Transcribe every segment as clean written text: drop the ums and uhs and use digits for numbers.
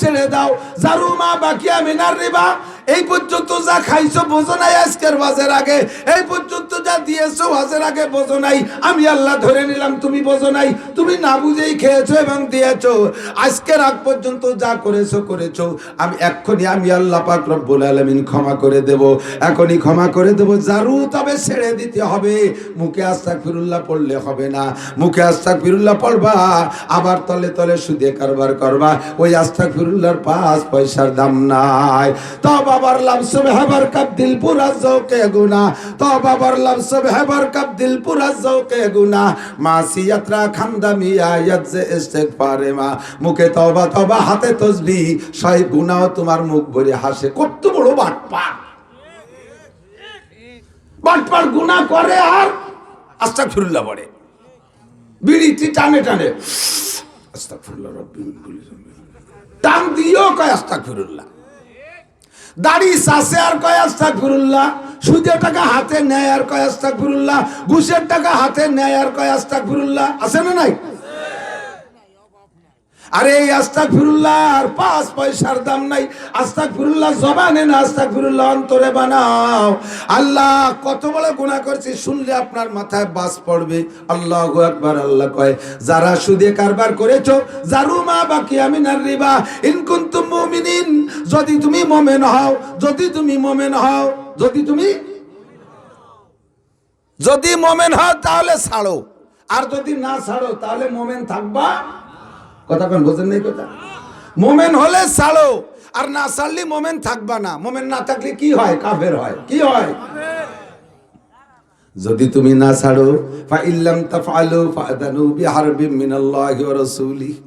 ছেড়ে দাও। জারুমা বাকিয়া মিনার রিবা, এই পর্যন্ত যা খাইছো বোঝো নাই আজকের ওয়াজের আগে, এই পর্যন্ত যা দিয়েছো ওয়াজের আগে বোঝো নাই, আমি আল্লাহ ধরে নিলাম তুমি বোঝো নাই, তুমি না বুঝেই খেয়েছো এবং দিয়েছো। আজকের আগ পর্যন্ত যা করেছো করেছো, আমি এক্ষুনি আমি আল্লাহ পাক রব্বুল আলামিন ক্ষমা করে দেব, এখনই ক্ষমা করে দেব। জারু তবে ছেড়ে দিতে হবে, মুখে আস্তাগফিরুল্লাহ পড়লে হবে না। মুখে আস্তাগফিরুল্লাহ পড়বা, আবার তলে তলে সুদে কারবার করবা, ওই আস্তাগফিরুল্লাহর 5 পয়সার দাম নাই। তওবা বারলাম সুবহানার কাব দিল পুরা জৌকে গুনাহ, তওবা বারলাম সুবহানার কাব দিল পুরা জৌকে গুনাহ, মাসিয়াত রা খানদামি আয়াত যে ইস্তেগফারে মা। মুখে তওবা তওবা হাতে তাসবিহ, সেই গুনাহ তোমার মুখ ভরে হাসে। কত বড় বাটপার, বাটপার গুনাহ করে আর আস্তাগফিরুল্লাহ পড়ে, বিড়িটি টানে টানে আস্তাগফিরুল্লাহ রাব্বি মিন কুল্লি যামবিন, টান দিও কয় আস্তাগফিরুল্লাহ, দাড়ি চাষে আর কয় আস্তাগফিরুল্লাহ, সুদের টাকা হাতে নেয় আর কয় আস্তাগফিরুল্লাহ, ঘুষের টাকা হাতে নেয় আর কয় আস্তাগফিরুল্লাহ। আছে না নাই? আরে এই আস্তাগফিরুল্লাহ আর 5 পয়সার দাম নাই। আস্তাগফিরুল্লাহ জবানে না, আস্তাগফিরুল্লাহ অন্তরে বানাও। আল্লাহ কত বড় গুনাহ করছি শুনলে আপনার মাথায় বাস পড়বে। আল্লাহু আকবার। আল্লাহ কয় যারা সুদে কারবার করেছো, জারুমা বাকিয়া মিনার রিবা ইন কুনতুম মুমিনিন, যদি তুমি মুমিন হও, যদি তুমি মুমিন হও, যদি মুমিন হও তাহলে ছাড়ো, আর যদি না ছাড়ো তাহলে মুমিন থাকবা। কথা কোন বোঝেন নাই কথা? মোমেন হলে ছাড়ো, আর না ছাড়লে মোমেন থাকবা না। মোমেন না থাকলে কি হয়? কাফের হয়। কি হয়? যদি তুমি না ছাড়ো, ফা ইল্লাম তাফআলু ফাআযানু বিহারবিম মিনাল্লাহি ওয়া রাসূলিহি।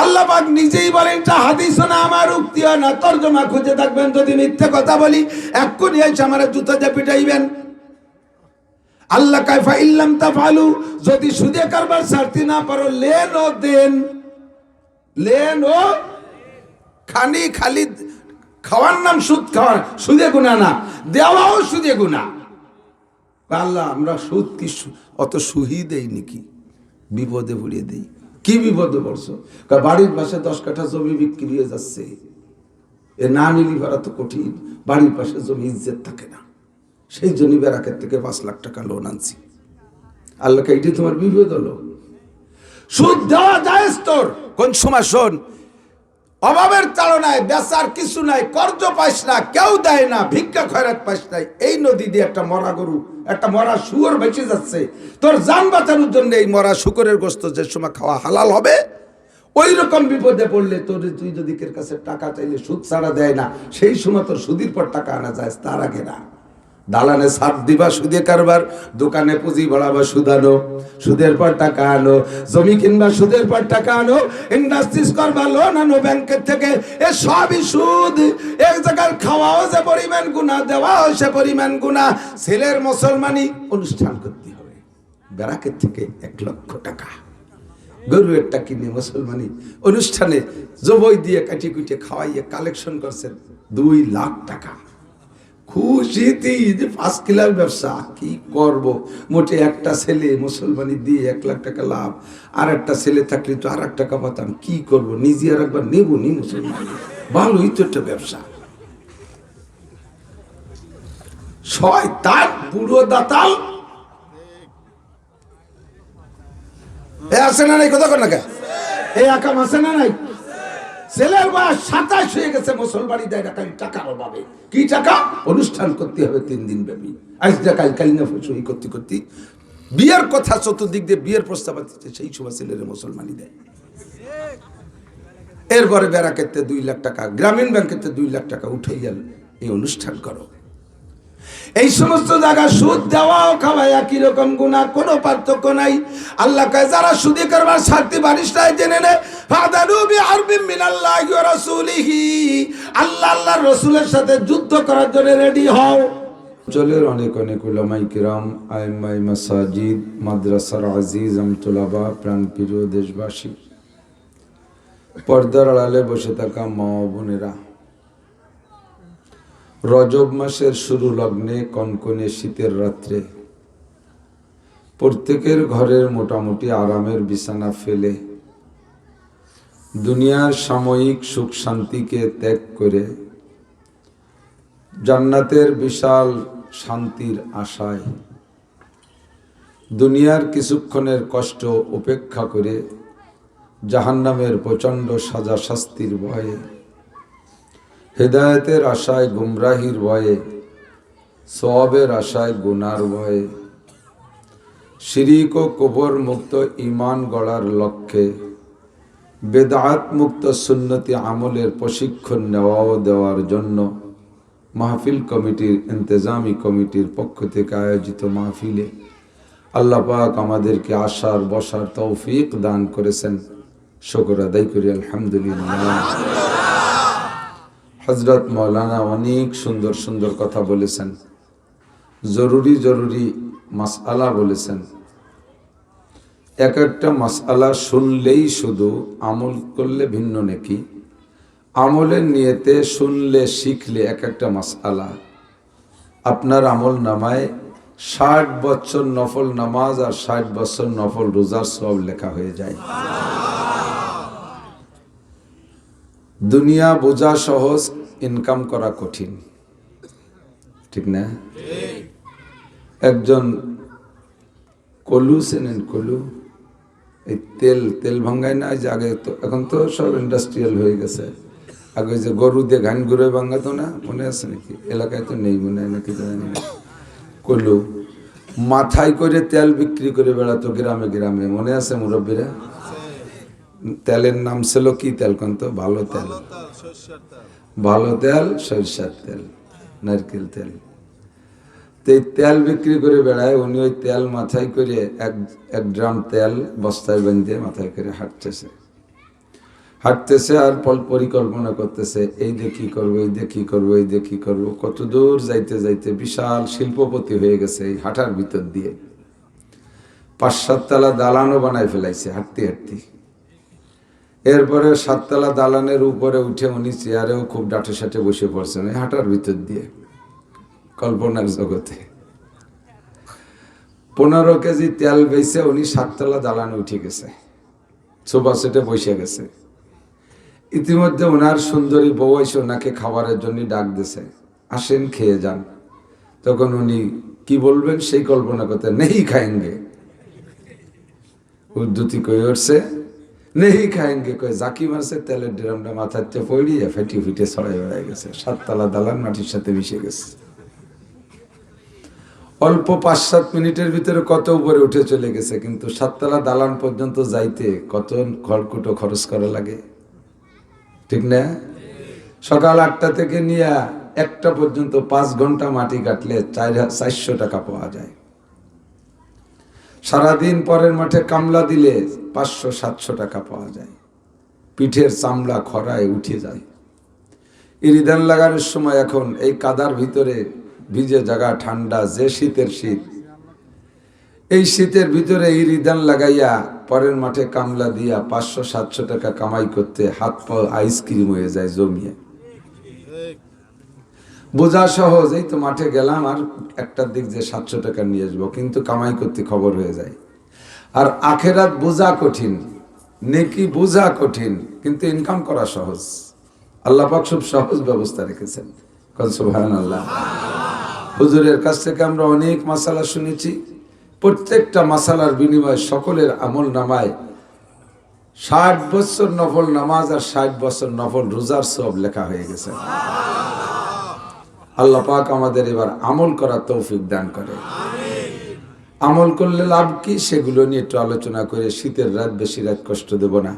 আল্লাহ পাক নিজেই বলেন, এটা হাদিস না, আমার উক্তি না, তরজমা খুঁজে থাকবেন। যদি মিথ্যে কথা বলি এক্ষুনি এসে আমার জুতা দিয়ে পিটাইবেন। আল্লাহ কয় ফা ইল্লাম তাফআলু, যদি সুদে কারবার ছাড়তে না পারো, লেন ও দেন, লেন ও খানি, খালি খাওয়ার নাম সুদ খাওয়া, সুদে গুনাহ না, দেওয়াও সুদে গুনাহ। আল্লাহ আমরা সুদ কি অত সুহি দেই নাকি? বিপদে পড়িয়ে দেই। কি বিপদে পড়ছো? বাড়ির পাশে 10 কাঠা জমি বিক্রি হয়ে যাচ্ছে, এ না নিলি ভাড়া তো কঠিন, বাড়ির পাশে জমি ইজ্জত থাকে না, সেই জন্য ব্যারাকের থেকে 5 লাখ টাকা লোন আনছি। আল্লাহকে এটি তোমার বিপদ হলো? সুদ দেওয়া যায় তোর কোন সময়? শোন, অভাবের তাড়নায় বেচার কিছু নাই, কর্জ পাইস না, কেউ দেয় না, ভিক্ষা খয়রাত পাইস নাই, এই নদী দিয়ে একটা মরা গরু, একটা মরা শুয়োর বেঁচে যাচ্ছে, তোর জান বাঁচানোর জন্য এই মরা শুকরের গোশত যে সময় খাওয়া হালাল হবে, ওই রকম বিপদে পড়লে তোর, তুই যদি কের কাছে টাকা চাইলে সুদ ছাড়া দেয় না, সেই সময় তোর সুদের পর টাকা আনা যায়, তার আগে না। দালানে সাপ দিবা সুদে কারবার, দোকানে পুঁজি বাড়াবা সুদানো, সুদের পর টাকা আনো, জমি কিনবা সুদের পর টাকা আনো, ইন্ডাস্ট্রিজ করবা লোন আনো ব্যাংকের থেকে, এ সবই সুদ। এক জায়গার খাওয়াও যে পরিমাণ গুনাহ, দেওয়াও সে পরিমাণ গুনাহ। ছেলের মুসলমানি অনুষ্ঠান করতে হবে, ব্যারাকের থেকে 1 লক্ষ টাকা গরু একটা কিনে মুসলমানি অনুষ্ঠানে জবই দিয়ে কাটি কুটে খাওয়াইয়ে কালেকশন করছেন 2 লাখ টাকা। খুশিতে যে 5 কিলোর ব্যবসা, কি করব? মোটে একটা ছেলে মুসলমানি দিয়ে 1 লাখ টাকা লাভ, আর একটা ছেলে থাকলে তো আর 1 টাকা পাতাম, কি করব? নিজে আর একবার নেব নি মুসলমানি, ভালোই তো একটা ব্যবসা। শয়তান পুরো দাতাল এ আছে না নাই? কথা কর না কে? এই আকাম আছে না নাই? ছেলের বয়স 27 হয়ে গেছে, মুসলমানি দেয় না, খালি টাকার অভাবে। কি টাকা? অনুষ্ঠান করতে হবে 3 দিন ব্যাপী, আজ কাল কালিনা সই করতে করতে বিয়ের কথা চতুর্দিক দিয়ে বিয়ের প্রস্তাব আসছে, সেই সময় ছেলের মুসলমানি দেয়। এরপরে ব্যারাকেতে 2 লাখ টাকা, গ্রামীণ ব্যাংকেতে 2 লাখ টাকা উঠে গেল, এই অনুষ্ঠান করো। এই সমস্ত জায়গা সুদ দেওয়া ও খাওয়া একই রকম গুনাহ, কোনো পার্থক্য নাই। আল্লাহ কয় যারা সুদে কারবার ছাড়তে পারিস না, জেনে নে ফাদানু বিহারবিম মিনাল্লাহি ওয়া রাসূলিহি, আল্লাহ আল্লাহর রাসূলের সাথে যুদ্ধ করার জন্য রেডি হও। চলের অনেক অনেক উলামায়ে কিরাম, আইম্মায়ে মাসাজিদ, মাদ্রাসার আজিজ আমতুলাবা, প্রাণপ্রিয় দেশবাসী, পর্দার আড়ালে বসে থাকা মা ও বোনেরা, রজব মাসের শুরু লগ্নে কনকনে শীতের রাত্রে প্রত্যেকের ঘরের মোটামুটি আরামের বিছানা ফেলে দুনিয়ার সাময়িক সুখ শান্তিকে ত্যাগ করে জান্নাতের বিশাল শান্তির আশায় দুনিয়ার কিছুক্ষণের কষ্ট উপেক্ষা করে জাহান্নামের প্রচণ্ড সাজা শাস্তির ভয়ে, হেদায়েতের আশায় গুমরাহির ভয়ে, সওয়াবের আশায় গুনার ভয়ে, শিরিক ও কবর মুক্ত ঈমান গড়ার লক্ষ্যে বেদাত মুক্ত সুন্নতি আমলের প্রশিক্ষণ নেওয়া ও দেওয়ার জন্য মাহফিল কমিটির ইন্তেজামি কমিটির পক্ষ থেকে আয়োজিত মাহফিলে আল্লাহ পাক আমাদেরকে আসার বসার তৌফিক দান করেছেন। শুকর আদায় করি আলহামদুলিল্লাহ। হযরত মাওলানা অনেক সুন্দর সুন্দর কথা বলেছেন, জরুরি জরুরি মাসআলা বলেছেন। এক একটা মাসআলা শুনলেই শুধু, আমল করলে ভিন্ন নেকি। আমলের নিয়তে শুনলে শিখলে এক একটা মাসআলা আপনার আমল নামায় 60 বছর নফল নামাজ আর 60 বছর নফল রোজার সওয়াব লেখা হয়ে যায়। দুনিয়া বোঝা সহজ, ইনকাম করা কঠিন, ঠিক না? একজন কলু চেনেন? কলু, এই তেল ভাঙ্গায় না, যে আগে তো, এখন তো সব ইন্ডাস্ট্রিয়াল হয়ে গেছে। আগে যে গরু দিয়ে ঘান ঘুরে ভাঙ্গাতো না, মনে আছে নাকি? এলাকায় তো নেই মনে হয়, নাকি জানি না। কলু মাথায় করে তেল বিক্রি করে বেড়াতো গ্রামে গ্রামে, মনে আছে মুরব্বীরা? তেলের নাম ছিল কি তেল কন্ত? ভালো তেল, ভালো তেল, সরিষার তেল, নারকেল তেল। তো এই তেল বিক্রি করে বেড়ায় উনি। ওই তেল মাথায় করে এক ড্রাম তেল বস্তায় বেঁধে মাথায় করে হাঁটতেছে আর পরিকল্পনা করতেছে, এই দিয়ে কি করবো, এই দিয়ে কি করবো, এই দিয়ে কি করবো। কত দূর যাইতে যাইতে বিশাল শিল্পপতি হয়ে গেছে এই হাঁটার ভিতর দিয়ে। 5-7 তলা দালানও বানায় ফেলাইছে হাঁটতে হাঁটতে। এরপরে 7 তলা দালানের উপরে উঠে উনি চেয়ারেও খুব ডাটে সাটে বসে পড়ছেন এই হাঁটার ভিতর দিয়ে, কল্পনার জগতে। 15 কেজি তেল বেচে উনি 7 তলা দালানে উঠে গেছে, সোফা সেটে বসে গেছে। ইতিমধ্যে ওনার সুন্দরী বউ এসে ওনাকে খাবারের জন্য ডাক দিছে, আসেন খেয়ে যান। তখন উনি কি বলবেন সেই কল্পনা করতে, নেই খায়েঙ্গে। উর্দুতি কয়ে উঠছে, নেই খায়েঙ্গে কয়ে জাকি মারছে, তেলের ড্রামটা মাথার চেয়ে পড়িয়ে ফেটি ফিটে ছড়াই বেড়াই গেছে। 7 তলা দালান মাটির সাথে মিশে গেছে। অল্প 5-7 মিনিটের ভিতরে কত উপরে উঠে চলে গেছে। কিন্তু 7 তলা দালান পর্যন্ত যাইতে কত খড়কুটো খরচ করা লাগে, ঠিক না? সকাল 8টা থেকে নিয়ে 1টা পর্যন্ত 5 ঘন্টা মাটি কাটলে 400 টাকা পাওয়া যায়। সারাদিন পরের মাঠে কামলা দিলে 500-700 টাকা পাওয়া যায়। পিঠের চামড়া খরায় উঠে যায়। ইরিধান লাগানোর সময় এখন এই কাদার ভিতরে ভিজে জায়গা ঠান্ডা, যে শীতের শীত, এই শীতের ভিতরে ইরিধান লাগাইয়া পরের মাঠে কামলা দিয়া 500-700 টাকা কামাই করতে হাত পা আইসক্রিম হয়ে যায় জমিয়ে। বোঝা সহজ, এই তো মাঠে গেলাম আর একটার দিক যে 700 টাকা নিয়ে আসবো, কিন্তু কামাই করতে খবর হয়ে যায়। আর আখেরাত বোঝা কঠিন, নেকি বোঝা কঠিন, কিন্তু ইনকাম করা সহজ। আল্লাহ পাক খুব সহজ ব্যবস্থা রেখেছেন। সুবহানাল্লাহ। হুজুরের কাছ থেকে আমরা অনেক মাসালা শুনেছি। প্রত্যেকটা মাসালার বিনিময়ে সকলের আমল নামায় 60 বছর নফল নামাজ আর 60 বছর নফল রোজার সওয়াব লেখা হয়ে গেছে। আল্লাহ পাক আমাদের এবার আমল করার তৌফিক দান করে। আমল করলে লাভ কি সেগুলো নিয়ে একটু আলোচনা করে, শীতের রাত বেশি রাত কষ্ট দেব না,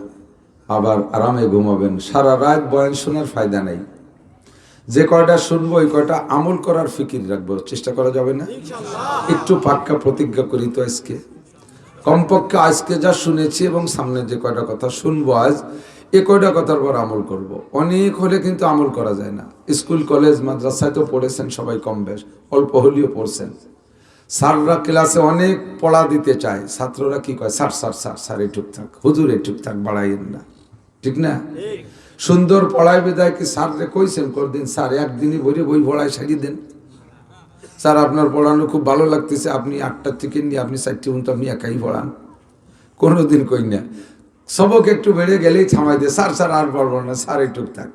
আবার আরামে ঘুমাবেন। সারা রাত বয়ান শোনার ফায়দা নাই। যে কয়টা শুনবো ওই কয়টা আমল করার ফিকির রাখবো, চেষ্টা করা যাবে না? একটু পাক্কা প্রতিজ্ঞা করি তো আজকে, কমপক্ষে আজকে যা শুনেছি এবং সামনে যে কয়টা কথা শুনবো আজ, এ কয়টা কথার পর আমল করব। অনেক হলে কিন্তু আমল করা যায় না। স্কুল কলেজ মাদ্রাসায় তো পড়েছেন সবাই, কম বেশ অল্প হলেও পড়ছেন। স্যাররা ক্লাসে অনেক পড়া দিতে চায়, ছাত্ররা কি কয়, স্যার স্যার স্যার স্যার এটুক থাক, হুজুর এটুক থাক, বাড়াইয়েন না, ঠিক না? সুন্দর পড়ায় বিদায় কি স্যাররে কইছেন কোনদিন, স্যার একদিনই ভরে বই পড়ায় সারিয়ে দেন, স্যার আপনার পড়ানো খুব ভালো লাগতেছে, আপনি 8টা থেকে নিয়ে আপনি 4টে পর্যন্ত আপনি একাই পড়ান? কোনোদিন কই না। সবক একটু বেড়ে গেলেই থামাই দিয়ে স্যার আর পড়বো না, স্যার একটু থাক।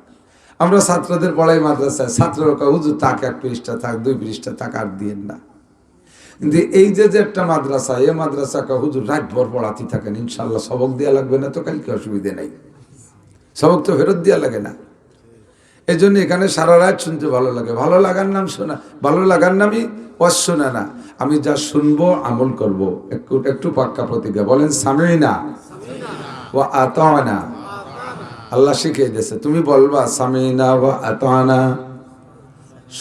আমরা ছাত্রদের পড়াই মাদ্রাসায়, ছাত্ররা কয় হুজুর থাক, 1 পৃষ্ঠা থাক, 2 পৃষ্ঠা থাক, আর দিয়েন না। কিন্তু এই যে একটা মাদ্রাসা, এই মাদ্রাসা কয় হুজুর রাত ভর পড়াতে থাকেন, ইনশাল্লাহ সবক দেওয়া লাগবে না তো, কালকে অসুবিধে নাই, সবক তো ফেরত দেওয়া লাগে না। এই জন্য এখানে সারা রাত শুনতে ভালো লাগে। ভালো লাগার নাম শোনা, ভালো লাগার নামই অশোনা না। আমি যা শুনবো আমল করব। একটু একটু পাক্কা প্রতিজ্ঞা বলেন, সামিনা ওয়া আতানা। আল্লাহ শিখিয়ে দিয়েছে, তুমি বলবা সামিনা ওয়া আতানা,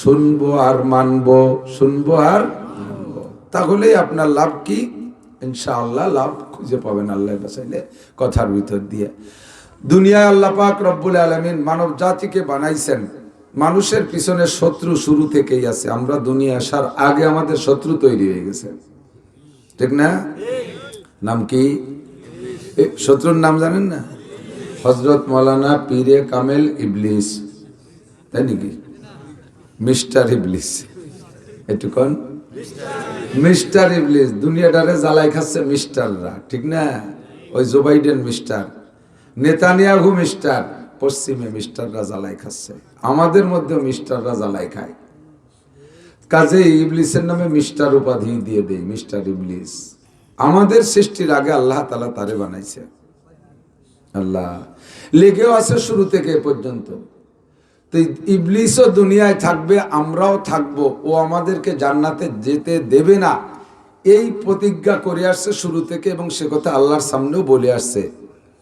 শুনবো আর মানবো, শুনবো আর মানবো। তাহলেই আপনার লাভ কি? ইনশাআল্লাহ লাভ খুঁজে পাবেন আল্লাহ বাঁচাইলে কথার ভিতর দিয়ে। দুনিয়ায় আল্লাহ পাক রব্বুল আলামিন মানব জাতিকে বানাইছেন, মানুষের পিছনে শত্রু শুরু থেকেই আছে। আমরা দুনিয়া আসার আগে আমাদের শত্রু তৈরি হয়ে গেছে, ঠিক না? নাম কি? শত্রুর নাম জানেন না? হযরত মাওলানা পীরে কামেল ইবলিস, তাই নাকি? মিস্টার ইবলিস, একটু কোন মিস্টার ইবলিস। দুনিয়াটারে জ্বালাই খাচ্ছে মিস্টাররা, ঠিক না? ওই Joe Biden mister, Netanyahu mister, পশ্চিমে মিস্টাররা জ্বালাই খাচ্ছে, আমাদের মধ্যে মিস্টাররা জ্বালাই খায়। কাজে ইবলিসের নামে মিস্টার উপাধি দিয়ে দেই, মিস্টার ইবলিস। আমাদের সৃষ্টির আগে আল্লাহ তাআলা তারে বানাইছে। আল্লাহ লেগেও আছে শুরু থেকে এ পর্যন্ত। তো ইবলিসও দুনিয়ায় থাকবে, আমরাও থাকবো, ও আমাদেরকে জান্নাতে যেতে দেবে না, এই প্রতিজ্ঞা করে আসছে শুরু থেকে, এবং সে কথা আল্লাহর সামনেও বলে আসছে।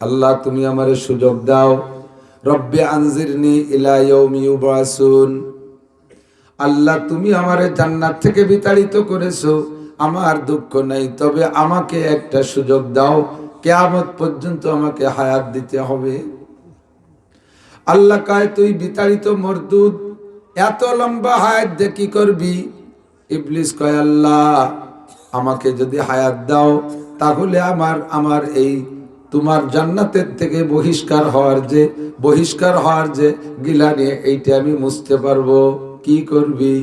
আল্লাহ তুমি আমারে সুযোগ দাও, রব্বে আনজিরনি ইলা ইয়াউমি ইউবাসুন। আল্লাহ তুমি আমারে জান্নাত থেকে বিতাড়িত করেছো, আমার দুঃখ নাই, তবে আমাকে একটা সুযোগ দাও, কিয়ামত পর্যন্ত আমাকে হায়াত দিতে হবে। আল্লাহ কয় তুই বিতাড়িত মরদুদ, এত লম্বা হায়াত দিয়ে কি করবি? ইবলিস কয় আল্লাহ আমাকে যদি হায়াত দাও, তাহলে আমার এই তোমার জান্নাতের থেকে বহিষ্কার হওয়ার যে গিলানি, এইটা আমি মুছতে পারবো। কি করবি?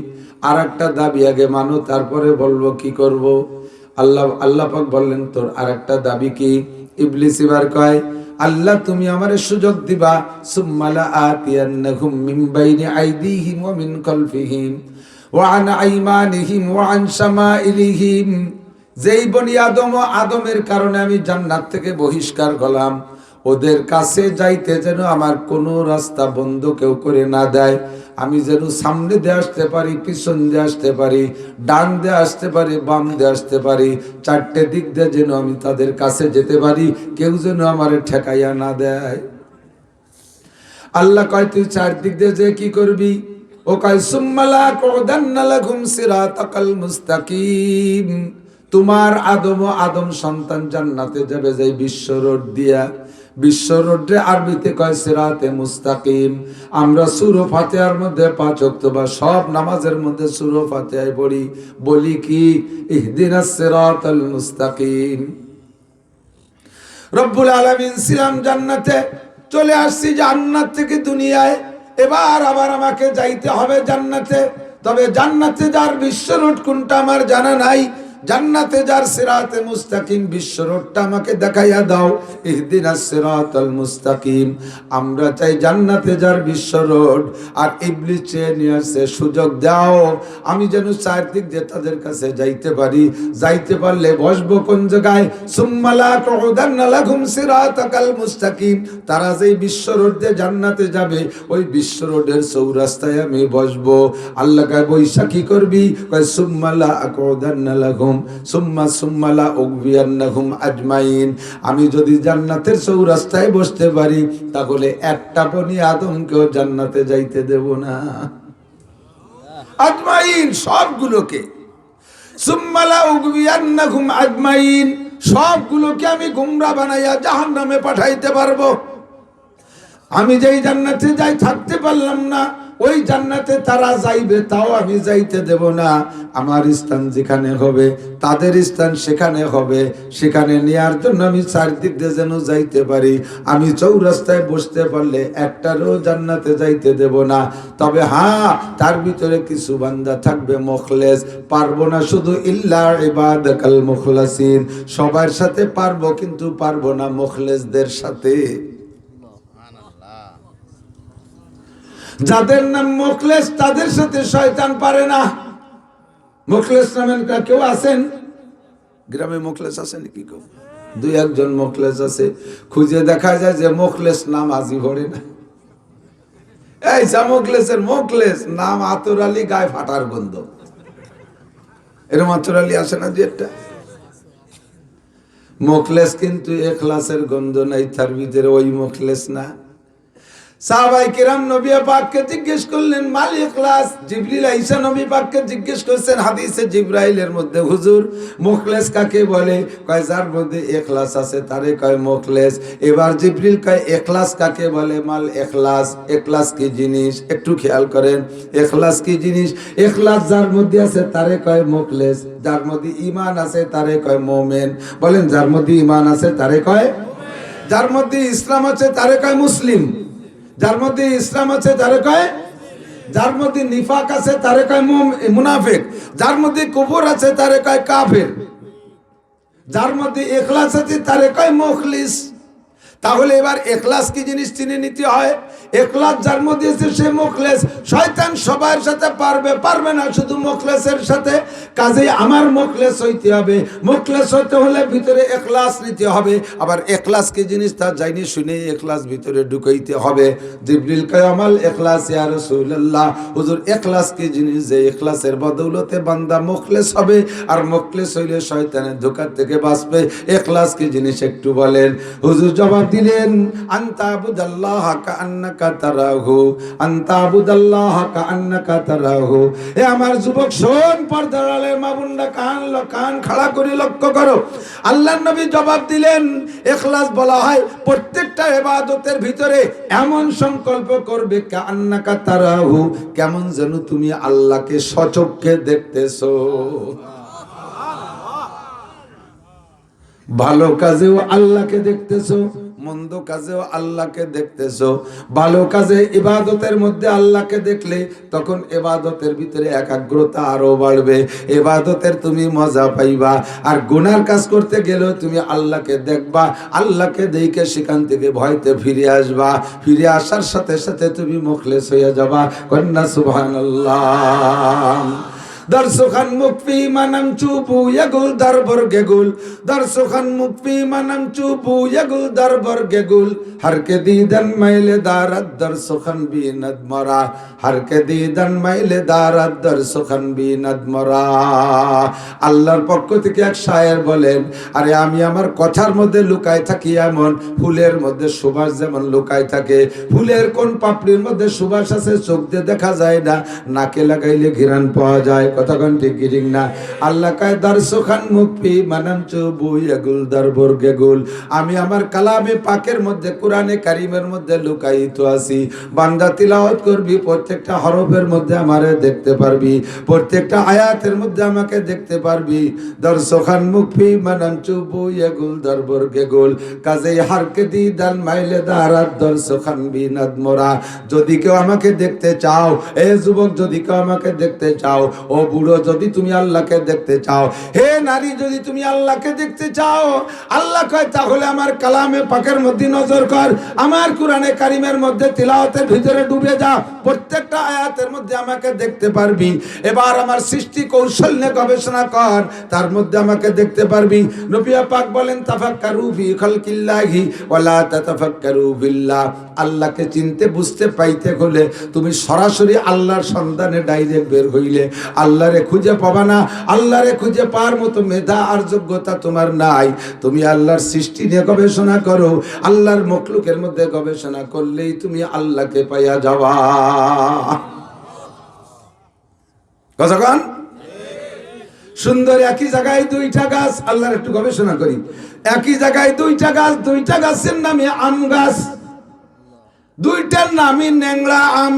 আর একটা দাবি আগে মানো, তারপরে বলবো কি করব। আল্লাহ পাক বললেন তোর আর একটা দাবি কি? ইবলিস এবার কয় আল্লাহ তুমি আমারে সুযোগ দিবা, সুম্মালা আতিয়ান্নাহুম মিন বাইনি আইদিহিম ওয়া মিন খালফিহিম ওয়া আন আইমানিহিম ওয়া আন শামাইলিহিম। যেই বনি আদমের কারণে আমি জান্নাত থেকে বহিষ্কার হলাম, ওদের কাছে যাইতে যেন আমার কোনো রাস্তা বন্ধ কেউ করে না দেয়। আমি যেন সামনে দিয়ে আসতে পারি, পিছন দিয়ে আসতে পারি, ডান দিয়ে আসতে পারি, বাম দিয়ে আসতে পারি, 4টে দিক দিয়ে যেন আমি তাদের কাছে যেতে পারি, কেউ যেন আমার ঠেকাইয়া না দেয়। আল্লাহ কয় তুই 4 দিক দিয়ে যে কি করবি? ও কয় সুম্মালা কুদান্না লাকুম সিরাতাকাল মুস্তাকিম। তোমার আদম সন্তান জান্নাতে যাবে যাই বিশ্ব রোড দিয়া। বিশ্ব রোডে আরবিতে কয় সিরাতে মুস্তাকিম। আমরা সূরা ফাতিহার মধ্যে 5 ওয়াক্ত বা সব নামাজের মধ্যে সূরা ফাতিহায় বলি কি ইহদিনাস সিরাতাল মুস্তাকিম। রব্বুল আলামিন ছিলাম জান্নাতে, চলে আসছি জান্নাত থেকে দুনিয়ায়, এবার আবার আমাকে যাইতে হবে জান্নাতে। তবে জান্নাতে যার বিশ্ব রোড কোনটা আমার জানা নাই, জান্নাতে যার সিরাতে মুস্তাকিম বিশ্ব রোডটা আমাকে দেখাইয়া দাও। ইহদিনাস সিরাতাল মুস্তাকিম। আমরা চাই জান্নাতে যার বিশ্ব রোড, আর ইবলিস চেয়ে নিয়ে আসছে সুযোগ দাও আমি যেন 4 দিক দিয়ে তাদের কাছে যাইতে পারি। যাইতে পারলে বসবো কোন জায়গায়? সুম্মালা কুদান্না লাকুম সিরাতাকাল মুস্তাকিম। তারা যেই বিশ্ব রোড দিয়ে জান্নাতে যাবে, ওই বিশ্ব রোডের চৌরাস্তায় আমি বসবো। আল্লাহ কয় বৈশা কি করবি? কয় সুম্মালা কুদান্না লাকুম সুম্মা লা উগবিয়ান্নাহুম আজমাইন। আমি যদি জান্নাতের চৌরাস্তায় বসতে পারি, তাহলে একটা বনি আদমকেও জান্নাতে যাইতে দেব না। আজমাইন সবগুলোকে, সুম্মা লা উগবিয়ান্নাহুম আজমাইন সবগুলোকে আমি গোমরা বানাইয়া জাহান্নামে পাঠাইতে পারবো। আমি যেই জান্নাতে যাই থাকতে পারলাম না, ওই জান্নাতে তারা যাইবে, তাও আমি যাইতে দেব না। আমার স্থান যেখানে হবে তাদের স্থান সেখানে হবে। সেখানে নেয়ার জন্য আমি চারদিক দিয়ে যেন যাইতে পারি। আমি চৌরাস্তায় বসতে পারলে একটারও জান্নাতে যাইতে দেব না। তবে হ্যাঁ, তার ভিতরে কিছু বান্দা থাকবে মুখলেস, পারবো না শুধু ইল্লা ইবাদাকাল মুখলাসিন, সবার সাথে পারবো কিন্তু পারবো না মুখলেসদের সাথে। যাদের নাম মুখলেস তাদের সাথে শয়তান পারে না। মুখলেস নামের কেউ আছেন গ্রামে? মুখলেস আছেন কি কেউ? দুই একজন মুখলেস আছে, খুঁজে দেখা যায় যে মুখলেস নাম আজি ভরে না। এই মুখলেসের মুখলেস নাম আতর আলী, গায়ে ফাটার গন্ধ। এরকম আতর আলী আসে না যে একটা মুখলেস, কিন্তু এখলাসের গন্ধ নাই তার ভিতরে, ওই মুখলেস না। সাহাবায়ে কেরাম নবী পাককে জিজ্ঞেস করলেন মাল ইখলাস। জিবরিল আইসা নবী পাককে জিজ্ঞেস করছেন হাদিসে জিবরাইলের মধ্যে, হুজুর মুখলেস কাকে বলে? কয় যার মধ্যে ইখলাস আছে তারে কয় মুখলেস। এবার জিবরিল কয় ইখলাস কাকে বলে? মাল ইখলাস, ইখলাস কি জিনিস? একটু খেয়াল করেন, ইখলাস কি জিনিস? ইখলাস যার মধ্যে আছে তারে কয় মুখলেস, যার মধ্যে ঈমান আছে তারে কয় মুমিন। বলেন, যার মধ্যে ঈমান আছে তারে কয়, যার মধ্যে ইসলাম আছে তারে কয় মুসলিম, যার মধ্যে ইসলাম আছে তারে কয়, যার মধ্যে নিফাক আছে তারে কয় মুনাফিক, যার মধ্যে কুফর আছে তারে কয় কাফের, যার মধ্যে ইখলাস আছে তারে কয় মুখলিস। তাহলে এবার ইখলাস কি জিনিস চিনে নিতে হয়। ইখলাস যার মধ্যে আছে সে মুখলেস। শয়তান সবার সাথে পারবে না শুধু মুখলেসের সাথে। কাজেই আমার মুখলেস হইতে হবে। মুখলেস হইতে হলে ভিতরে ইখলাস নিতে হবে। আবার ইখলাস কি জিনিস তা জানি শুনে ইখলাস ভিতরে ঢুকাইতে হবে। জিবরিল কয় আমাল ইখলাস ইয়া রাসূলুল্লাহ, হুজুর ইখলাস কি জিনিস? যে ইখলাসের বদৌলতে বান্দা মুখলেস হবে, আর মুখলেস হইলে শয়তানের ধোঁকা থেকে বাঁচবে। ইখলাস কি জিনিস একটু বলেন। হুজুর জবাব দিলেন আনতা আবুদাল্লাহ কাআন্নাকা তারাহু, আনতা আবুদাল্লাহ কাআন্নাকা তারাহু। এ আমার যুবক শোন, পর্দার আলের মা বোনরা কান খাড়া করে লক্ষ্য করো। আল্লাহর নবী জবাব দিলেন ইখলাস বলা হয় প্রত্যেকটা ইবাদতের ভিতরে এমন সংকল্প করবে কাআন্নাকা তারাহু, কেমন যেন তুমি আল্লাহকে সচক্ষে দেখতেছো। ভালো কাজেও আল্লাহকে দেখতেছো, মন্দ কাজেও আল্লাহকে দেখতেছো। ভালো কাজে ইবাদতের মধ্যে আল্লাহকে দেখলে তখন ইবাদতের ভিতরে একাগ্রতা আরো বাড়বে, ইবাদতের তুমি মজা পাইবা। আর গুনার কাজ করতে গেলেও তুমি আল্লাহকে দেখবা, আল্লাহকে দেখে সেখান থেকে ভয়তে ফিরে আসবা। ফিরে আসার সাথে সাথে তুমি মুখলেস হয়ে যাবা। কন্যা সুবহানাল্লাহ। দর্শখান মুকফি মানাম চুপু ইয়াগুল দরবর গেগুল, দর্শখান মুকফি মানাম চুপু ইয়াগুল দরবর গেগুল, হরকে দিদান মাইলে দারাত দর্শখান বিনাদ মরা, হরকে দিদান মাইলে দারাত দর্শখান বিনাদ মরা। আল্লাহর পক্ষ থেকে এক শায়ের বলেন, আরে আমি আমার কথার মধ্যে লুকায় থাকি এমন ফুলের মধ্যে সুবাস যেমন লুকায় থাকে। ফুলের কোন পাপড়ির মধ্যে সুবাস আছে চোখ দিয়ে দেখা যায় না, নাকে লাগাইলে ঘ্রাণ পাওয়া যায়। কথাগণ ঠিক ঠিক না? আল্লাহ কয় দর্শখান মুকফি মানাম চুবু ইয়াগুল দরবর গেগুল, আমি আমার কালামে পাকের মধ্যে কোরআনে কারিমের মধ্যে লুকায়িত আছি। বান্দা তিলাওয়াত করবি, প্রত্যেকটা হরফের মধ্যে আমারে দেখতে পারবি, প্রত্যেকটা আয়াতের মধ্যে আমাকে দেখতে পারবি। দর্শখান মুকফি মানাম চুবু ইয়াগুল দরবর গেগুল, কাজেই হারকে দিদান মাইলে দারাত দর্শখান বিনাদ মোরা। যদি কেউ আমাকে দেখতে চাও, এ যুবক যদি কেউ আমাকে দেখতে চাও, ও বুড়ো যদি তুমি আল্লাহকে দেখতে চাও, হে নারী যদি তুমি আল্লাহকে দেখতে চাও, আল্লাহ কয় তাহলে আমার কালামে পাকের মধ্যে নজর কর, আমার কোরআনে কারিমের মধ্যে তিলাওয়াতের ভিতরে ডুবে যা, প্রত্যেকটা আয়াতের মধ্যে আমাকে দেখতে পারবি। এবার আমার সৃষ্টি কৌশল নিয়ে গবেষণা কর, তার মধ্যে আমাকে দেখতে পারবি। নবী পাক বলেন তাফাক্কারু ফি খালকিল্লাহি ওয়ালা তাতাফাক্কারু বিল্লাহ। আল্লাহকে চিনতে বুঝতে পাইতে হলে তুমি সরাসরি আল্লাহর সন্ধানে ডাইরেক্ট বের হইলে আল্লাহরে খুঁজে পাবা না। আল্লাহরে খুঁজে পাওয়ার মতো মেধা আর যোগ্যতা তোমার নাই। তুমি আল্লাহর সৃষ্টি নিয়ে গবেষণা করো, আল্লাহর মখলুকের মধ্যে গবেষণা করলেই তুমি আল্লাহকে পাইয়া যাবা। কতক্ষণ সুন্দর একই জায়গায় দুইটা গাছ, আল্লাহর একটু গবেষণা করি। একই জায়গায় দুইটা গাছ, দুইটা গাছের নামে আম গাছ, দুইটার নামই ন্যাংরা আম।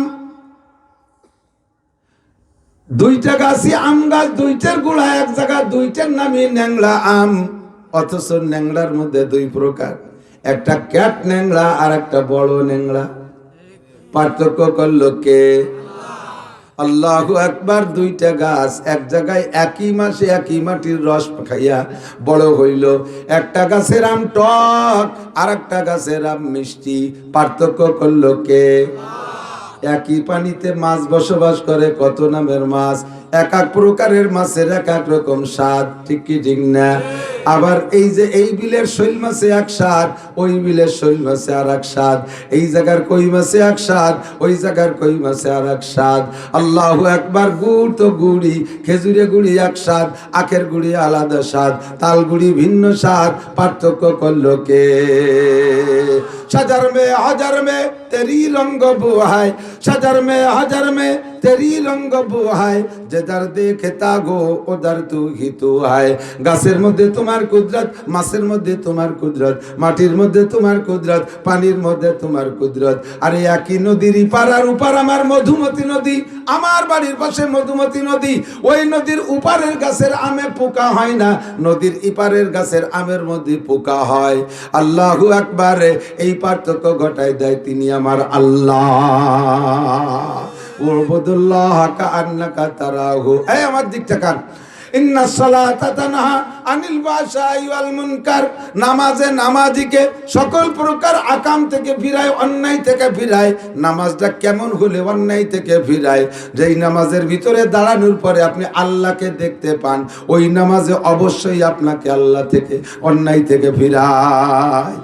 দুইটা গাছই আম গাছ, দুইটার গোড়া এক জায়গা, দুইটার নামই ন্যাংলা আম। অথচ ন্যাংলার মধ্যে দুই প্রকার, একটা ক্যাট ন্যাংলা আর একটা বড় ন্যাংলা। পার্থক্য করলো কে? আল্লাহু আকবার। দুইটা গাছ এক জায়গায় একই মাসে একই মাটির রস খাইয়া বড় হইল। একটা গাছের আম টক আর একটা গাছের আম মিষ্টি। পার্থক্য করলো কে? একই পানিতে মাছ বসবাস করে, কত নামের মাছ, এক এক প্রকারের মাছের এক এক রকম স্বাদ, ঠিক কি ঠিক না? আবার এই যে এই বিলের শৈল মাছে এক স্বাদ, ওই বিলের শৈল মাছে আর এক স্বাদ, এই জায়গার কই মাছে এক স্বাদ, ওই জায়গার কই মাছে আর এক স্বাদ। আল্লাহু আকবার। গুড় তো গুড়ি, খেজুরে গুড়ি এক স্বাদ, আখের গুড়ি আলাদা স্বাদ, তাল গুড়ি ভিন্ন স্বাদ। পার্থক্য করলো কে? शजर में हजर में तेरी रंग बुहाय, शजर में हजर में तेरी रंग बुहाय, जिधर देखता गो उधर तू ही तू है। গাছের মধ্যে তোমার কুদরত, মাছের মধ্যে তোমার কুদরত, মাটির মধ্যে তোমার কুদরত, পানির মধ্যে তোমার কুদরত। আরে একই নদীর ইপার আর উপার আমার মধুমতি নদী, আমার বাড়ির পাশে মধুমতি নদী। ওই নদীর উপারের গাছের আমে পোকা হয় না, নদীর ইপারের গাছের আমের মধ্যে পোকা হয়। আল্লাহু আকবার। এই পার্থক্য ঘটায় দেয় তিনি আমার আল্লাহ। উবুদুল্লাহ কাআন্নাকা তারাহু। এই আমার দিকটা কান। ইন্না সালাতা তানহা আনিল বাশাই ওয়াল মুনকার। নামাজে নামাজিকে সকল প্রকার আকাম থেকে ফিরায়, অন্যায় থেকে ফিরায়। নামাজটা কেমন হলে অন্যায় থেকে ফিরায়? যেই নামাজের ভিতরে দাঁড়ানোর পরে আপনি আল্লাহকে দেখতে পান, ওই নামাজে অবশ্যই আপনাকে আল্লাহ থেকে, অন্যায় থেকে ফিরায়।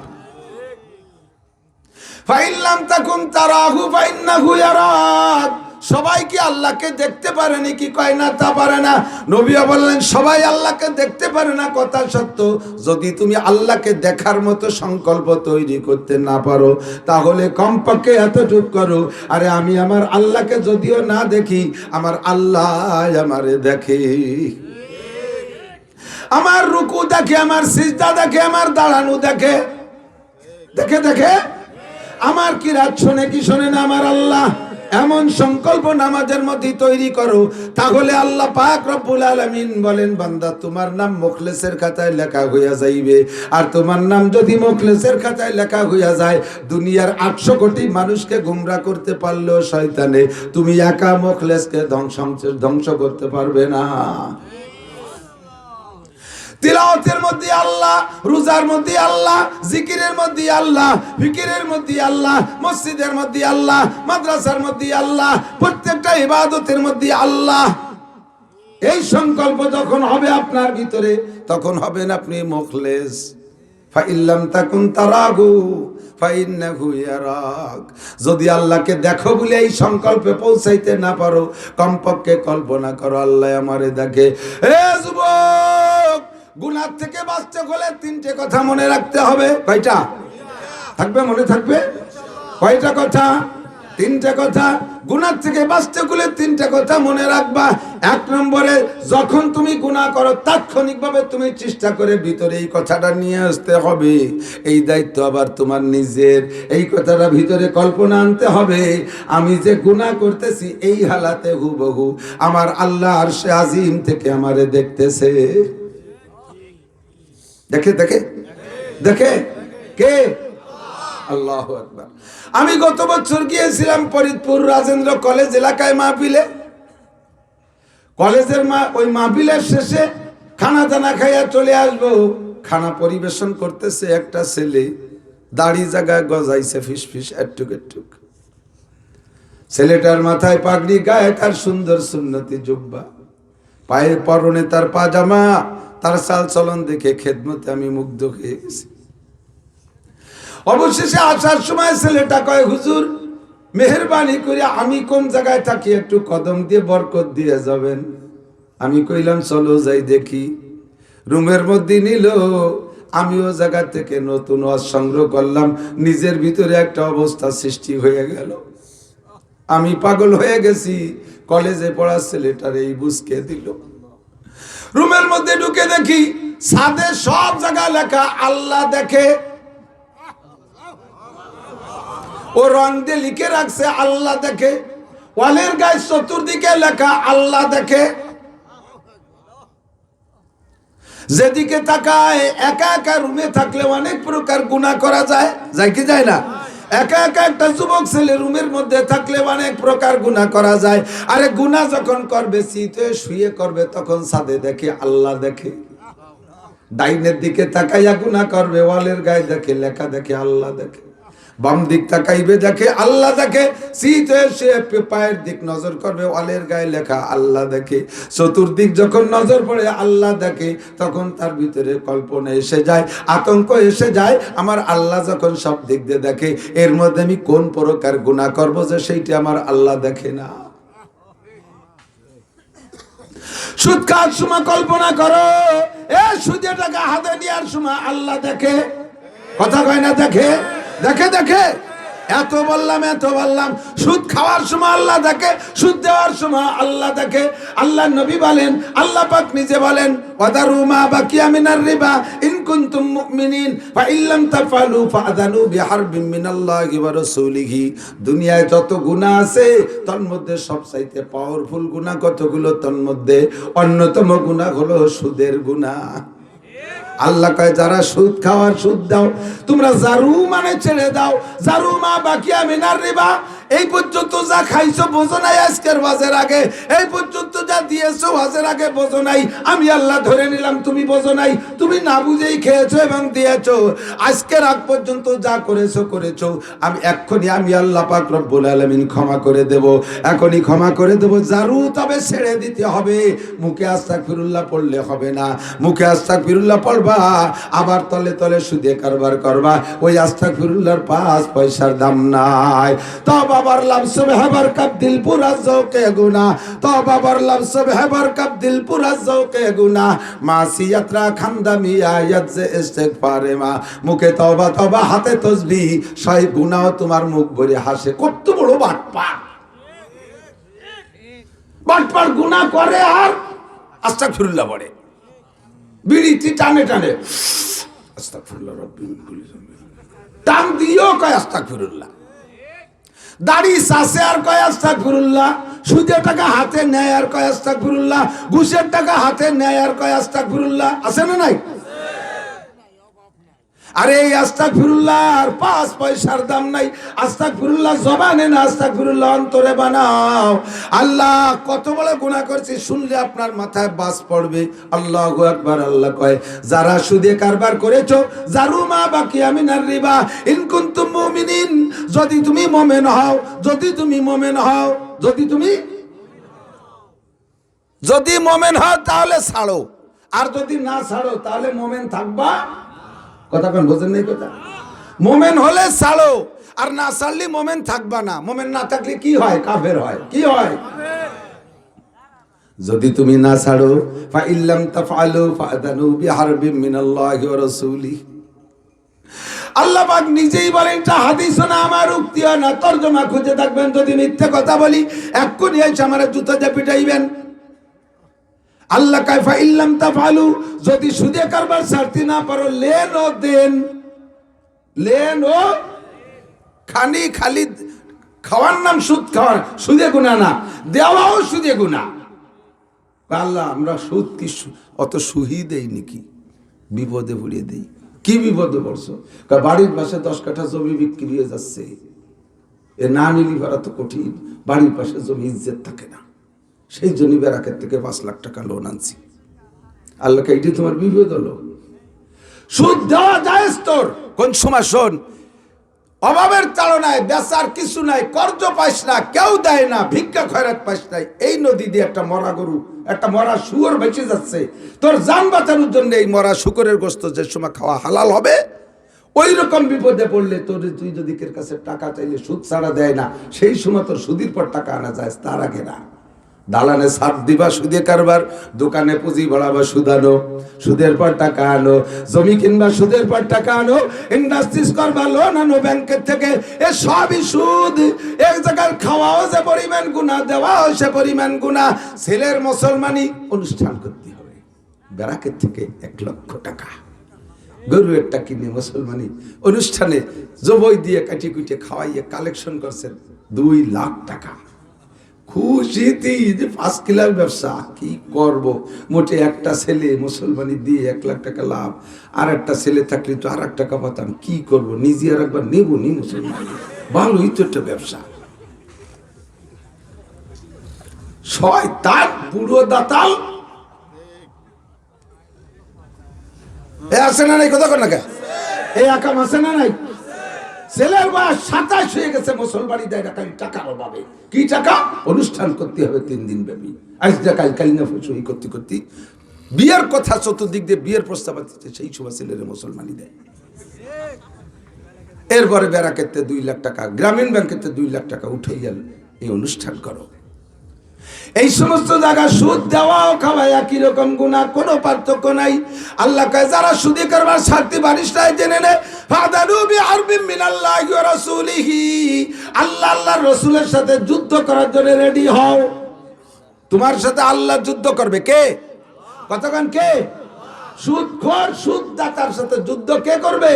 ফাইল্লাম তাকুন তারাহু ফাইন্নাহু ইয়ারাক। সবাই কি আল্লাহকে দেখতে পারে নাকি? কয় না, তা পারে না। নবীও বললেন সবাই আল্লাহকে দেখতে পারে না, কথা সত্য। যদি তুমি আল্লাহকে দেখার মতো সংকল্প তৈরি করতে না পারো, তাহলে কমপক্ষে এতটুকু করো, আরে আমি আমার আল্লাহকে যদিও না দেখি, আমার আল্লাহ আমারে দেখে। আমার রুকু দেখে, আমার সিজদা দেখে, আমার দাঁড়ানো দেখে, দেখে দেখে আমার কি রাত শোনে কি শোনে না আমার আল্লাহ। এমন সংকল্প নামাজের মধ্যে তৈরি করো, তাহলে আল্লাহ পাক রব্বুল আলামিন বলেন, বান্দা তোমার নাম মুখলেসের খাতায় লেখা হইয়া যাইবে। আর তোমার নাম যদি মুখলেসের খাতায় লেখা হইয়া যায়, দুনিয়ার 800 কোটি মানুষকে গুমরা করতে পারলেও শয়তানে তুমি একা মুখলেসকে ধ্বংস করতে পারবে না। তিলাওয়াতের মধ্যে আল্লাহ, রোজার মধ্যে আল্লাহ, জিকিরের মধ্যে আল্লাহ, ফিকিরের মধ্যে আল্লাহ, মসজিদের মধ্যে আল্লাহ, মাদ্রাসার মধ্যে আল্লাহ, প্রত্যেকটা ইবাদতের মধ্যে আল্লাহ। এই সংকল্প যখন হবে আপনার ভিতরে, তখন হবেন আপনি মুখলেস। ফাইল্লাম তাকুন তারাহু ফাইন্নাহু ইয়ারাক। যদি আল্লাহকে দেখো বলে এই সংকল্পে পৌঁছাইতে না পারো, কমপক্ষে কল্পনা করো আল্লাহ আমারে দেখে। হে যুবক, গুনাহ থেকে বাঁচতে হলে 3টে কথা মনে রাখতে হবে। কয়টা থাকবে? মনে থাকবে? কয়টা কথা? 3টে কথা। গুনাহ থেকে বাঁচতে হলে 3টে কথা মনে রাখবা। 1 নম্বরে, যখন তুমি গুনাহ করো তাৎক্ষণিকভাবে তুমি চেষ্টা করে ভিতরে এই কথাটা নিয়ে আসতে হবে। এই দায়িত্ব আবার তোমার নিজের। এই কথাটা ভিতরে কল্পনা আনতে হবে, আমি যে গুনাহ করতেছি এই হালাতে হুবহু আমার আল্লাহ আরশে আজিম থেকে আমারে দেখতেছে। দেখে দেখে দেখে কে? আল্লাহু আকবার। আমি গত বছর গিয়েছিলাম ফরিদপুর রাজেন্দ্র কলেজ এলাকায় মাহফিলে। কলেজের ওই মাহফিলের শেষে খানা দানা খাইয়া চলে আসবো। খানা পরিবেশন করতেছে একটা ছেলে, দাড়ি জায়গায় গজাইছে ফিস ফিস একটুক একটুক। ছেলেটার মাথায় পাগড়ি, গায়ে তার সুন্দর সুন্নতি জুব্বা, পায়ে পরনে তার পাজামা, তার চাল চলন দেখে খেদমতে আমি মুগ্ধ হয়ে গেছি। অবশেষে আসার সময় ছেলেটা কয়, হুজুর মেহেরবানি করে আমি কোন জায়গায় থাকি একটু কদম দিয়ে বরকত দিয়ে যাবেন। আমি কইলাম চলো যাই দেখি। রুমের মধ্যে নিল, আমিও জায়গা থেকে নতুন ওয়াজ সংগ্রহ করলাম। নিজের ভিতরে একটা অবস্থা সৃষ্টি হয়ে গেল, আমি পাগল হয়ে গেছি। কলেজে পড়া ছেলেটার এই বুঝকে দিল। রুমের মধ্যে ঢুকে দেখি ছাদে সব জায়গা লেখা আল্লাহ দেখে। ও রং দিয়ে লিখে রাখছে আল্লাহ দেখে। ওয়ালের গায়ে চতুর্দিকে লেখা আল্লাহ দেখে। যেদিকে তাকায়, একা একা রুমে থাকলে অনেক প্রকার গুনাহ করা যায়, যায় কি যায় না? একা একা একটা যুবক ছেলে রুমের মধ্যে থাকলে অনেক প্রকার গুনাহ করা যায়। আরে গুনাহ যখন করবে, শীতে শুয়ে করবে, তখন ছাদে দেখে আল্লাহ দেখে। ডাইনের দিকে তাকাইয়া গুনাহ করবে, ওয়ালের গায়ে দেখে লেখা দেখে আল্লাহ দেখে। বাম দিক তাকাইবে দেখে আল্লাহ দেখে। শীতে শুয়ে পায়ের দিক নজর করবে, ওয়ালের গায়ে লেখা আল্লাহ দেখে। চতুর্দিক যখন নজর পড়ে আল্লাহ দেখে, তখন তার ভিতরে কল্পনা এসে যায়, আতঙ্ক এসে যায়, আমার আল্লাহ যখন সব দিক দিয়ে দেখে, এর মধ্যে আমি কোন প্রকার গুনাহ করব যে সেইটি আমার আল্লাহ দেখে না। সুদ খাওয়ার সময় কল্পনা করো, এ সুদে টাকা হাতে নেওয়ার সময় আল্লাহ দেখে। কথা কয় না? দেখে দেখে দেখে। এত বললাম, সুদ খাওয়ার সময় আল্লাহ দেখে, সুদ দেওয়ার সময় আল্লাহ দেখে। আল্লাহ নবী বলেন, আল্লাহ পাক নিজে বলেন, ওয়াদারু মা বাকিয়া মিনার রিবা ইন কুনতুম মুমিনিন ফা ইল্লাম তাফআলু ফাআযানু বিহারবিন মিনাল্লাহি ওয়া রাসূলিহি। দুনিয়ায় যত গুনাহ আছে, তার মধ্যে সবচাইতে পাওয়ারফুল গুনাহ কতগুলো, তার মধ্যে অন্যতম গুনাহ হলো সুদের গুনাহ। আল্লাহ কয়, যারা সুদ খাওয়ার, সুদ দাও, তোমরা জারু মানে ছেড়ে দাও। জারু মা বাকিয়া মিনার রিবা, এই পর্যন্ত যা খাইছো বোঝো নাই আজকের ওয়াজের আগে, এই পর্যন্ত যা দিয়েছো ওয়াজের আগে বোঝো নাই, আমি আল্লাহ ধরে নিলাম তুমি বোঝো নাই, তুমি না বুঝেই খেয়েছো এবং দিয়েছো। আজকের আগ পর্যন্ত যা করেছো আমি এক্ষুনি, আমি আল্লাহ পাক রব্বুল আলামিন ক্ষমা করে দেব, এখনই ক্ষমা করে দেব। জারু তবে ছেড়ে দিতে হবে, মুখে আস্তাগফিরুল্লাহ পড়লে হবে না। মুখে আস্তাগফিরুল্লাহ পড়বা, আবার তলে তলে সুদে কারবার করবা, ওই আস্তাগফিরুল্লাহর 5 পয়সার দাম নাই। বাবার লাভ সব হেবার কাপ দিল পুরা জৌকে গুনা, তো বাবার লাভ সব হেবার কাপ দিল পুরা জৌকে গুনা, মাসিয়াতরা খানদামি আয়াত যে ইস্তেগফারে মা। মুখে তওবা তওবা, হাতে তাসবিহ, সেই গুনাহ তোমার মুখ ভরে হাসে। কত বড় বাটপার গুনাহ করে আর আস্তাগফিরুল্লাহ পড়ে, বিড়িটি টানে টানে আস্তাগফিরুল্লাহ রাব্বি টান দিও কয় আস্তাগফিরুল্লাহ। দাড়ি চাষে আর কয় আস্তাগফিরুল্লাহ, সুদের টাকা হাতে নেয় আর কয় আস্তাগফিরুল্লাহ, ঘুষের টাকা হাতে নেয় আর কয় আস্তাগফিরুল্লাহ। আছে না নাই? আরে এই আস্তাগফিরুল্লাহ আর 5 পয়সার দাম নাই। আস্তাগফিরুল্লাহ জবানে না, আস্তাগফিরুল্লাহ অন্তরে বানাও। আল্লাহ কত বড় গুনাহ করছি শুনলে আপনার মাথায় বাস পড়বে। আল্লাহু আকবার। আল্লাহ কয়, যারা সুদে কারবার করেছো, জারু মা বাকিয়া মিনার রিবা ইন কুনতুম মুমিনিন, যদি তুমি মুমিন হও, যদি তুমি মুমিন হও, যদি মুমিন হও তাহলে ছাড়ো, আর যদি না ছাড়ো তাহলে মুমিন থাকবা। কথা কোন বোঝেন নাই? কথা, মোমেন হলে ছাড়ো, আর না ছাড়লে মোমেন থাকবা না। মোমেন না থাকলে কি হয়? কাফের হয়। কি হয়? যদি তুমি না ছাড়ো, ফা ইল্লাম তাফআলু ফাআযানু বিহারবিন মিনাল্লাহি ওয়া রাসূলিহি। আল্লাহ পাক নিজেই বলেন, এটা হাদিস না, আমার উক্তি না, তরজমা খুঁজে থাকবেন। যদি মিথ্যে কথা বলি এক্ষুনি এসে আমার জুতা দিয়ে পিটাইবেন। আল্লাহ কয়, ফা ইল্লাম তাফআলু, যদি সুদে কারবার ছাড়তে না পারো, লেন ও দেন, লেন ও খালি খালি খাওয়ার নাম সুদ খাওয়ার, সুদে গুনাহ না, দেওয়াও সুদে গুনাহ। আল্লাহ আমরা সুদ কি অত সুহি দেই নাকি? বিপদে পড়িয়ে দেই। কি বিপদে পড়ছো? বাড়ির পাশে 10 কাঠা জমি বিক্রি হয়ে যাচ্ছে, এ না নিলি ভাড়া তো কঠিন। বাড়ির পাশে জমি ইজ্জত থাকে না, সেই জন্য ব্যারাকের থেকে 5 লাখ টাকা লোন আনছি। আল্লাহকে এইটি তোমার বিপদ হলো। সুদ দেওয়া যায় তোর কোন সময়? শোন, অভাবের তাড়নায় বেচার কিছু নাই, কর্জ পাইস না, কেউ দেয় না, ভিক্ষা খয়রাত পাইস নাই, এই নদী দিয়ে একটা মরা গরু, একটা মরা শুয়োর বেঁচে যাচ্ছে, তোর জান বাঁচানোর জন্য এই মরা শুকরের গোশত যে সময় খাওয়া হালাল হবে, ওই রকম বিপদে পড়লে তোর তুই যদি কের কাছে টাকা চাইলে সুদ ছাড়া দেয় না, সেই সময় তোর সুদের পর টাকা আনা যায়, তার আগে না। দালানে সাপ দিবা সুদে কারবার, দোকানে পুঁজি বাড়াবা সুদানো, সুদের পর টাকা আনো, জমি কিনবা সুদের পর টাকা আনো, ইন্ডাস্ট্রিজ করবা লোন আনো ব্যাংকের থেকে, এ সবই সুদ। এক জায়গায় খাওয়াও যে পরিমাণ গুনাহ, দেওয়াও সে পরিমাণ গুনাহ। ছেলের মুসলমানি অনুষ্ঠান করতে হবে, ব্যারাকের থেকে 1 লক্ষ টাকা গরু একটা কিনে মুসলমানি অনুষ্ঠানে জবই দিয়ে কাটি কুটে খাওয়াইয়ে কালেকশন করছেন 2 লাখ টাকা। খুশিতে যে 5 কিলার ব্যবসা কি করব, মোটে একটা ছেলে মুসলমানি দিয়ে 1 লাখ টাকা লাভ, আর একটা ছেলে থাকলে তো আর 1 টাকা পাতাম, কি করব, নিজে আর একবার নেব নি মুসলমান, ভালোই তো একটা ব্যবসা। শয়তান বুড়ো দাতাল এ আছে না নাই, কথা কর না কে, এই আকাম আছে না নাই? ছেলের বয়স 27 হয়ে গেছে, মুসলমানি দেয় টাকা, টাকার অভাবে। কি টাকা? অনুষ্ঠান করতে হবে 3 দিন ব্যাপী, আজ কাল কাল না সই করতে করতে বিয়ের কথা চতুর্দিক দিয়ে বিয়ের প্রস্তাব আসছে, সেই সময় ছেলের মুসলমানি দেয়। এরপরে বেড়াকেতে 2 লাখ টাকা, গ্রামীণ ব্যাংকেতে 2 লাখ টাকা উঠে গেল, এই অনুষ্ঠান করো। এই সমস্ত জায়গা সুদ দেওয়া ও খাওয়া একই রকম গুনাহ, কোনো পার্থক্য নাই। আল্লাহ কয় যারা সুদি করবার স্বার্থে বারিশটাই জেনে নেয়, ফাদানু বিহারবিম মিনাল্লাহি ওয়া রাসূলিহি, আল্লাহ আল্লাহর রাসূলের সাথে যুদ্ধ করার জন্য রেডি হও। তোমার সাথে আল্লাহ যুদ্ধ করবে কে? কতক্ষণ কে? সুদখোর সুদদাতার সাথে যুদ্ধ কে করবে?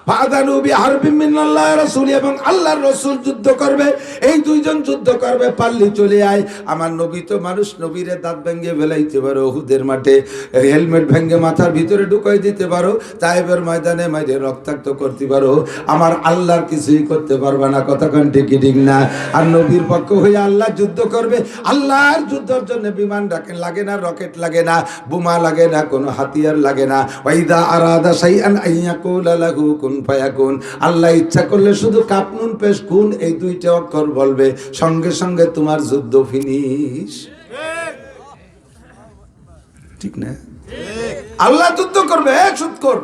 ফাদানু বিহারবিম মিনাল্লাহি ওয়া রাসূলি, এবং আল্লাহর রাসূল যুদ্ধ করবে। এই দুইজন যুদ্ধ করবে, পারলি চলে আয়। আমার নবী তো মানুষ, নবীরে দাঁত ভেঙে ফেলাইতে পারো, উহুদের মাঠে হেলমেট ভেঙে মাথার ভিতরে ঢুকাই দিতে পারো, তায়েবের ময়দানে মাইরে রক্তাক্ত করতে পারো, আমার আল্লাহর কিছুই করতে পারবে না। কতক্ষণ ঠিক ঠিক না? আর নবীর পক্ষ হয়ে আল্লাহ যুদ্ধ করবে। আল্লাহর যুদ্ধের জন্য বিমান লাগে না, রকেট লাগে না, বোমা লাগে না, কোনো হাতিয়ার লাগে না। ওয়াইদা আরাদা শাইআন আইয়াকুলা লাহু কুন ফায়াকুন, আল্লাহ ইচ্ছা করলে শুধু কাপ নুন পেশ কুন, এই 2টা অক্ষর বলবে, সঙ্গে সঙ্গে তোমার যুদ্ধ ফিনিশ। ঠিক না? আল্লাহ যুদ্ধ করবে। সুদখোর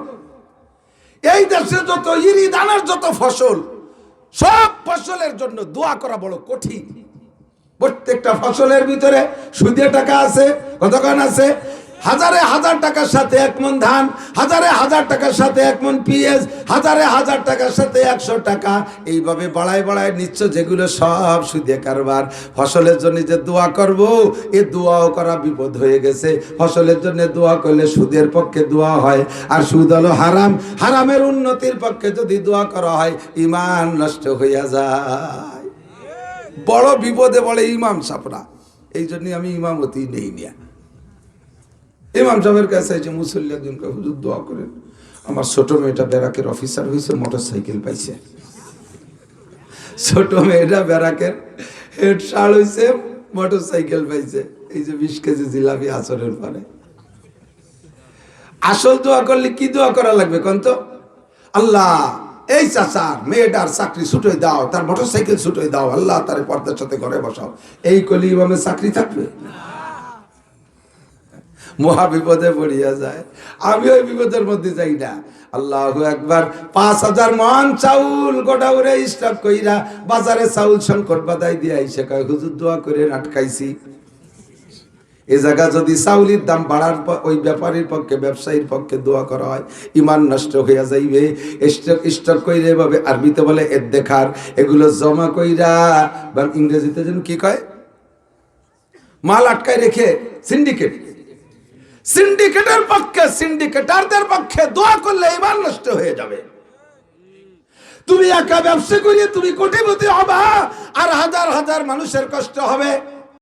এই দেশে যত ইরি দানার যত ফসল, সব ফসলের জন্য দোয়া করা বড় কঠিন। প্রত্যেকটা ফসলের ভিতরে সুদে টাকা আছে। কতক্ষণ আছে? হাজারে হাজার টাকার সাথে 1 মণ ধান, হাজারে হাজার টাকার সাথে 1 মণ পেঁয়াজ, হাজারে হাজার টাকার সাথে 100 টাকা, এইভাবে বাড়ায় বাড়ায় নিচ্ছ, যেগুলো সব সুদে কারবার। ফসলের জন্য যে দোয়া করব, এ দোয়াও করা বিপদ হয়ে গেছে। ফসলের জন্য দোয়া করলে সুদের পক্ষে দোয়া হয়, আর সুদ হলো হারাম। হারামের উন্নতির পক্ষে যদি দোয়া করা হয়, ঈমান নষ্ট হইয়া যায়। বড় বিপদে বলে ইমাম সাহেবরা। এই জন্য আমি ইমামতি নেই নিয়া। ইমাম সাহেবের কাছে এসে মুসল্লি একজনকে, হুজুর দোয়া করেন, আমার ছোট মেয়েটা ব্যারাকের অফিসার হয়েছে, মোটরসাইকেল পাইছে। ছোট মেয়েটা ব্যারাকের হেড সার হয়েছে, মোটরসাইকেল পাইছে। এই যে 20 কেজি জিলাপি আসরের পরে। আসল দোয়া করলে কি দোয়া করা লাগবে কোন তো? আল্লাহ এই চাচার মেয়েটার চাকরি ছুটোই দাও, তার মোটরসাইকেল ছুটোই দাও, আল্লাহ তার পর্দার সাথে ঘরে বসাও। এই কলি ইমামের চাকরি থাকবে? মহা বিপদে পড়িয়া যায়। আমি ওই বিপদের মধ্যে যাই না। আল্লাহু আকবার। 5000 মণ চাউল গোডাউনে স্টক কইরা বাজারে চাউল সংকট বাদাই দিয়া আইসা কয়, হুজুর দোয়া করে আটকাইছি। এই জায়গা যদি চাউলের দাম বাড়ার পর ওই ব্যাপারীর পক্ষে, ব্যবসায়ীর পক্ষে দোয়া করা হয়, ইমান নষ্ট হইয়া যাইবে। স্টক কইরা এভাবে, আরবিতে বলে এদ্দেখার, এগুলো জমা কইরা, বা ইংরেজিতে যেন কি কয়, মাল আটকায় রেখে সিন্ডিকেট। সিন্ডিকেটের পক্ষে, সিন্ডিকেটারদের পক্ষে দোয়া করলে ঈমান নষ্ট হয়ে যাবে। তুমি একা ব্যবসা করিয়ে তুমি কোটিপতি হবা, আর হাজার হাজার মানুষের কষ্ট হবে।